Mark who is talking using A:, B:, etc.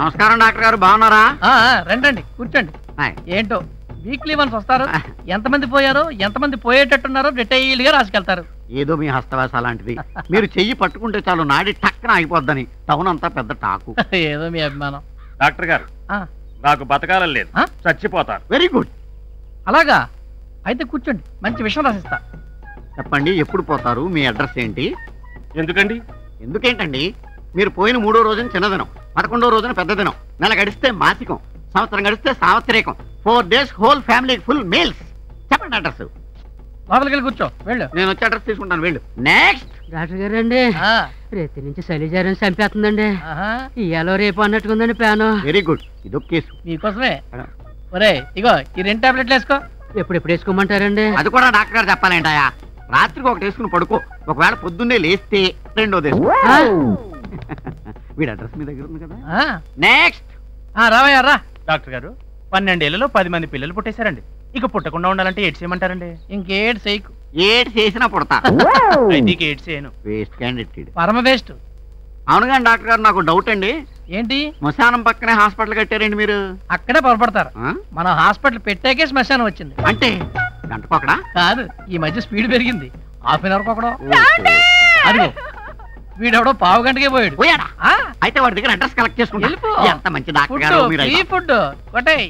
A: నమస్కారం డాక్టర్ గారు, బాగున్నారా?
B: రండి కూర్చోండి. ఏంటో వీక్లీ వన్స్ వస్తారు, ఎంతమంది పోయారో ఎంతమంది పోయేటట్టున్నారో డీటెయిల్ గా రాసుకెళ్తారు.
A: ఏదో మీ హస్తవాస అలాంటిది. మీరు చెయ్యి పట్టుకుంటే చాలు నాడి టక్కన ఆగిపోద్దని టౌన్ అంతా పెద్ద టాకు.
B: ఏదో మీ అభిమానం.
C: డాక్టర్ గారు, నాకు బతకాలని లేదు, చచ్చిపోతారు.
A: Very good.
B: అలాగా అయితే కూర్చోండి, మంచి విషయం రాసిస్తా.
A: చెప్పండి, ఎప్పుడు పోతారు? మీ అడ్రస్ ఏంటి?
C: ఎందుకండి?
A: ఎందుకేంటండి, మీరు పోయిన 3వ రోజున చిన్నదినం, 11వ రోజున పెద్ద దినం, నెల గడిస్తే మాసికం, సంవత్సరం గడిస్తే సావత్రికం, 4 days whole family full meals. చెప్పండి అడ్రస్.
B: లోపలికి వెళ్ళి కూర్చో, వెళ్ళు.
A: నేను వచ్చి అడ్రస్ తీసుకుంటాను, వెళ్ళు. నెక్స్ట్.
D: డాక్టర్ గారు అండి, రేతి నుంచి శైలజారం చంపేస్తుందండి. ఇయాలో రేపు అన్నట్టుకుందండి ప్లాను.
A: వెరీ గుడ్, ఇదొక కేసు
B: మీకోసమే. ఒరే ఇగో ఈ 2 టాబ్లెట్లు వేసుకో.
D: ఎప్పుడు వేసుకోమంటారండి?
A: అది కూడా డాక్టర్ గారు చెప్పాలేంటాయా? రాత్రికి ఒకటి వేసుకుని పడుకో, ఒకవేళ పొద్దున్నే లేస్తే రెండోది వేసుకో. వీడి అడ్రస్ మీ దగ్గర ఉంది కదా. నెక్స్ట్.
B: రావయ్యా రా.
C: డాక్టర్ గారు, 12 ఏళ్లలో 10 మంది పిల్లలు పుట్టేశారండి. ఇక పుట్టకుండా ఉండాలంటే ఏడ్స్ చేయమంటారండి?
B: ఇంకేడ్ చేయకు.
A: ఏడు చేసినా పుడతా.
C: ఏడ్స్ చేయను.
A: వేస్ట్ క్యాండిడేట్,
B: పరమ వేస్ట్.
A: అవును కానీ డాక్టర్ గారు, నాకు డౌట్ అండి.
B: ఏంటి?
A: శ్మశానం పక్కనే హాస్పిటల్ కట్టారండి మీరు?
B: అక్కడే పొరపడతారు. మన హాస్పిటల్ పెట్టాకే శ్మశానం వచ్చింది.
A: అంటే గంటకొకడా?
B: కాదు, ఈ మధ్య స్పీడ్ పెరిగింది. హాఫ్ అన్ అవర్ ఒకడో. అదిగో వీడెవడో పావు గంటకే పోయాడు.
A: అయితే వాడి దగ్గర అడ్రస్ కలెక్ట్ చేసుకుంటా. ఎంత మంచి డాక్టర్ గారు మీరు.
B: ఫుడ్ కొట్టాయి.